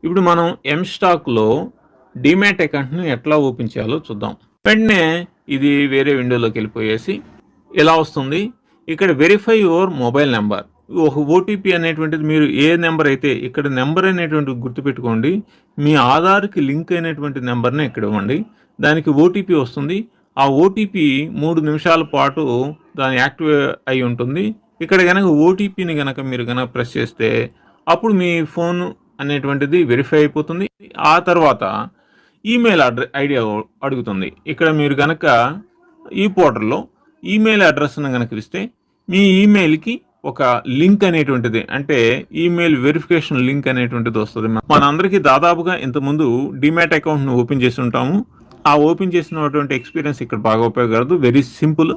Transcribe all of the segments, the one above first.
ఇప్పుడు మనం ఎంస్టాక్‌లో డీమ్యాట్ అకౌంట్‌ని ఎట్లా ఓపెన్ చేయాలో చూద్దాం. వెంటనే ఇది వేరే విండోలోకెళ్ళిపోయేసి ఇలా వస్తుంది. ఇక్కడ వెరిఫై యువర్ మొబైల్ నంబర్. ఒక ఓటీపీ అనేటువంటిది మీరు ఏ నంబర్ అయితే ఇక్కడ నంబర్ అనేటువంటిది గుర్తుపెట్టుకోండి. మీ ఆధార్‌కి లింక్ అయినటువంటి నంబర్‌ని ఇక్కడ ఇవ్వండి. దానికి ఓటీపీ వస్తుంది. ఆ ఓటీపీ 3 నిమిషాల పాటు దాని యాక్టివ్ అయి ఉంటుంది. ఇక్కడ గనక ఓటీపీని గనక మీరు గనక ప్రెస్ చేస్తే అప్పుడు మీ ఫోన్ అనేటువంటిది వెరిఫై అయిపోతుంది. ఆ తర్వాత ఈమెయిల్ ఐడి అడుగుతుంది. ఇక్కడ మీరు గనక ఈ పోర్టల్‌లో ఈమెయిల్ అడ్రెస్‌ని గనక ఇస్తే మీ ఈమెయిల్‌కి ఒక లింక్ అనేటువంటిది అంటే ఈమెయిల్ వెరిఫికేషన్ లింక్ అనేటువంటిది వస్తది. మనందరికీ దాదాపుగా ఇంతకుముందు డీమ్యాట్ అకౌంట్‌ని ఓపెన్ చేసి ఉంటాము. ఆ ఓపెన్ చేసినటువంటి ఎక్స్‌పీరియన్స్ ఇక్కడ బాగా ఉపయోగపడదు. Very simple.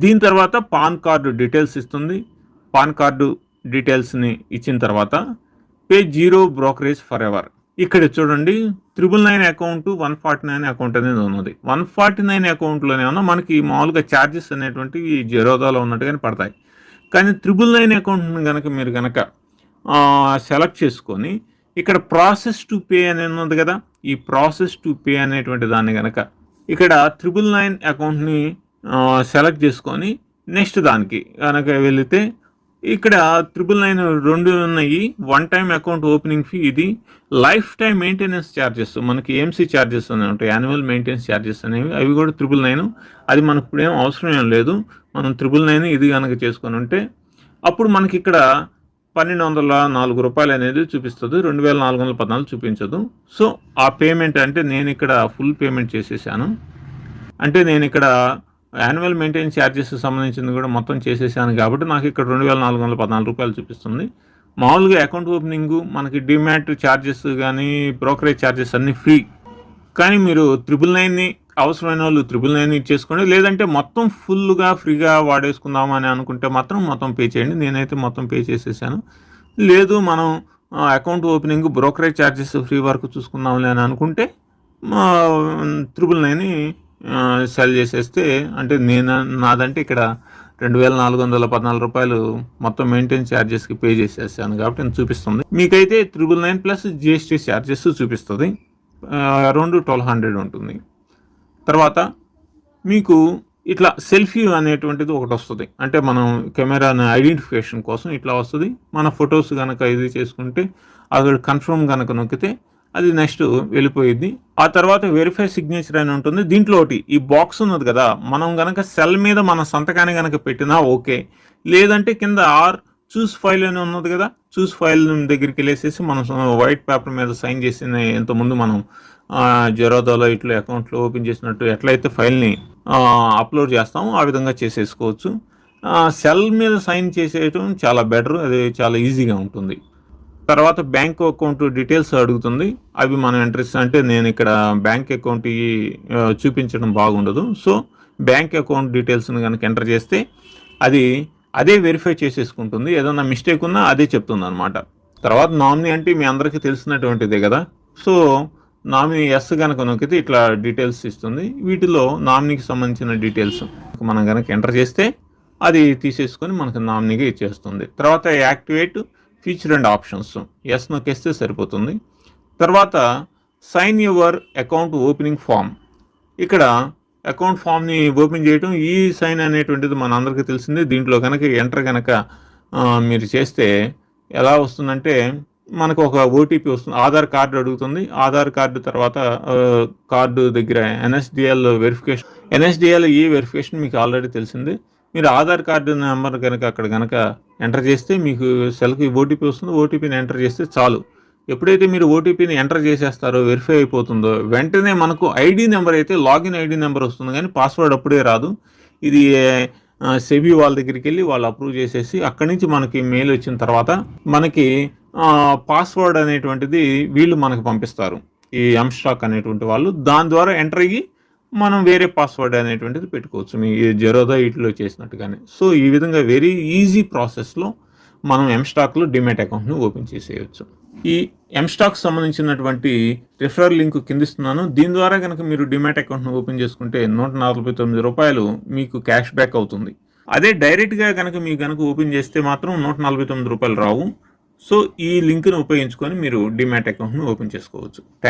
దీని తర్వాత పాన్ కార్డ్ డీటెయిల్స్ ఇస్తుంది. పాన్ కార్డు డీటెయిల్స్‌ని ఇచ్చిన తర్వాత pay zero brokerage for ever. ఇక్కడ చూడండి 999 అకౌంట్ 149 అకౌంట్ అనేది ఉన్నది. 149 అకౌంట్‌లోనేమో మనకి మామూలుగా చార్జెస్ అనేటువంటివి జెరోదాలో ఉన్నట్టుగానే పడతాయి. కానీ 999 అకౌంట్‌ని గనక మీరు గనక సెలెక్ట్ చేసుకొని ఇక్కడ ప్రాసెస్ టు పే అని ఉన్నది కదా! ఈ ప్రాసెస్ టు పే అనేటువంటి దాన్ని గనక ఇక్కడ 999 అకౌంట్‌ని సెలెక్ట్ చేసుకొని నెక్స్ట్ దానికి గనక వెళితే ఇక్కడ 999 2 ఉన్నాయి. One time account opening fee ఇది. లైఫ్ టైమ్ మెయింటెనెన్స్ చార్జెస్ మనకి ఏఎంసీ చార్జెస్ అని ఉంటాయి. యాన్యువల్ మెయింటెనెన్స్ చార్జెస్ అనేవి అవి కూడా 999. అది మనకు ఇప్పుడేం అవసరం ఏం లేదు. మనం 999 ఇది గనక చేసుకొని ఉంటే అప్పుడు మనకి ఇక్కడ రూ. 1204 అనేది చూపిస్తది. 2414 చూపించదు. సో ఆ పేమెంట్ అంటే నేను ఇక్కడ ఫుల్ పేమెంట్ చేసేసాను. అంటే నేను ఇక్కడ యాన్యువల్ మెయింటెనెన్స్ చార్జెస్ సంబంధించింది కూడా మొత్తం చేసేసాను కాబట్టి నాకు ఇక్కడ రూ. 2414 చూపిస్తుంది. మామూలుగా అకౌంట్ ఓపెనింగు మనకి డీమ్యాట్ చార్జెస్ కానీ బ్రోకరేజ్ చార్జెస్ అన్నీ ఫ్రీ. కానీ మీరు 999ని అవసరమైన వాళ్ళు 999 ఇచ్చేసుకోండి. లేదంటే మొత్తం ఫుల్‌గా ఫ్రీగా వాడేసుకుందాం అని అనుకుంటే మాత్రం మొత్తం పే చేయండి. నేనైతే మొత్తం పే చేసేసాను. లేదు మనం account opening brokerage charges free వరకు చూసుకుందాంలే అని అనుకుంటే 999ని సెల్ చేసేస్తే అంటే నాదంటే ఇక్కడ రూ. 2414 మొత్తం మెయింటెనెన్స్ చార్జెస్కి పే చేసేసాను కాబట్టి నేను చూపిస్తుంది. మీకైతే 999 ప్లస్ జిఎస్టీ చార్జెస్ చూపిస్తుంది. అరౌండ్ 1200 ఉంటుంది. తర్వాత మీకు ఇట్లా సెల్ఫీ అనేటువంటిది ఒకటి వస్తుంది. అంటే మనం కెమెరాని ఐడెంటిఫికేషన్ కోసం ఇట్లా వస్తుంది. మన ఫొటోస్ కనుక ఇది చేసుకుంటే అక్కడ కన్ఫర్మ్ కనుక నొక్కితే అది నెక్స్ట్ వెళ్ళిపోయింది. ఆ తర్వాత వెరిఫై సిగ్నేచర్ అని ఉంటుంది. దీంట్లో ఒకటి ఈ బాక్స్ ఉన్నది కదా, మనం గనక సెల్ మీద మన సంతకాన్ని గనక పెట్టినా ఓకే. లేదంటే కింద చూస్ ఫైల్ అని ఉన్నది కదా, చూస్ ఫైల్ దగ్గరికి వెళ్ళేసేసి మనం వైట్ పేపర్ మీద సైన్ చేసిన ఇంతకుముందు మనం జెరోదాలో ఇట్లా అకౌంట్లో ఓపెన్ చేసినట్టు ఎట్లయితే ఫైల్ని అప్లోడ్ చేస్తామో ఆ విధంగా చేసేసుకోవచ్చు. సెల్ మీద సైన్ చేసేయటం చాలా బెటర్. అది చాలా ఈజీగా ఉంటుంది. తర్వాత బ్యాంక్ అకౌంట్ డీటెయిల్స్ అడుగుతుంది. అవి మనం ఎంట్రీస్ అంటే నేను ఇక్కడ బ్యాంక్ అకౌంట్ చూపించడం బాగుండదు. సో బ్యాంక్ అకౌంట్ డీటెయిల్స్ని కనుక ఎంటర్ చేస్తే అదే వెరిఫై చేసేసుకుంటుంది. ఏదన్నా మిస్టేక్ ఉన్నా అదే చెప్తుంది అనమాట. తర్వాత నామినీ అంటే మీ అందరికీ తెలిసినటువంటిదే కదా. సో నామినీ ఎస్ కనుక నొక్కితే ఇట్లా డీటెయిల్స్ ఇస్తుంది. వీటిలో నామినీకి సంబంధించిన డీటెయిల్స్ మనం కనుక ఎంటర్ చేస్తే అది తీసేసుకొని మనకు నామినీగా ఇచ్చేస్తుంది. తర్వాత activate feature and options yes నొక్కేస్తే సరిపోతుంది. తర్వాత sign your account opening form. ఇక్కడ అకౌంట్ ఫామ్ని ఓపెన్ చేయడం ఈ సైన్ అనేటువంటిది మన అందరికీ తెలిసిందే. దీంట్లో కనుక ఎంటర్ కనుక మీరు చేస్తే ఎలా వస్తుందంటే మనకు ఒక ఓటీపీ వస్తుంది. ఆధార్ కార్డు అడుగుతుంది. ఆధార్ కార్డు తర్వాత కార్డు దగ్గర ఎన్ఎస్డిఎల్ వెరిఫికేషన్, ఎన్ఎస్డిఎల్ ఈ వెరిఫికేషన్ మీకు ఆల్రెడీ తెలిసింది. మీరు ఆధార్ కార్డు నెంబర్ కనుక అక్కడ కనుక ఎంటర్ చేస్తే మీకు సెల్కి ఓటీపీ వస్తుంది. ఓటీపీని ఎంటర్ చేస్తే చాలు. ఎప్పుడైతే మీరు ఓటీపీని ఎంటర్ చేసేస్తారో వెరిఫై అయిపోతుందో వెంటనే మనకు ఐడి నెంబర్ అయితే లాగిన్ ఐడి నెంబర్ వస్తుంది, కానీ పాస్వర్డ్ అప్పుడే రాదు. ఇది సెబీ వాళ్ళ దగ్గరికి వెళ్ళి వాళ్ళు అప్రూవ్ చేసేసి అక్కడి నుంచి మనకి మెయిల్ వచ్చిన తర్వాత మనకి పాస్వర్డ్ అనేటువంటిది వీళ్ళు మనకు పంపిస్తారు. ఈ ఎంస్టాక్ అనేటువంటి వాళ్ళు దాని ద్వారా ఎంటర్ అయ్యి మనం వేరే పాస్వర్డ్ అనేటువంటిది పెట్టుకోవచ్చు మీ జెరోదా వీటిలో చేసినట్టుగానే. సో ఈ విధంగా వెరీ ఈజీ ప్రాసెస్లో మనం ఎంస్టాక్లో డిమాట్ అకౌంట్ని ఓపెన్ చేసేయచ్చు. ఈ ఎంస్టాక్ సంబంధించినటువంటి రిఫరల్ లింక్ కిందిస్తున్నాను. దీని ద్వారా కనుక మీరు డిమాట్ అకౌంట్ని ఓపెన్ చేసుకుంటే రూ. 149 మీకు క్యాష్ బ్యాక్ అవుతుంది. అదే డైరెక్ట్గా కనుక మీకు కనుక ఓపెన్ చేస్తే మాత్రం రూ. 149 రావు. సో ఈ లింక్ను ఉపయోగించుకొని మీరు డిమాట్ అకౌంట్ను ఓపెన్ చేసుకోవచ్చు. థ్యాంక్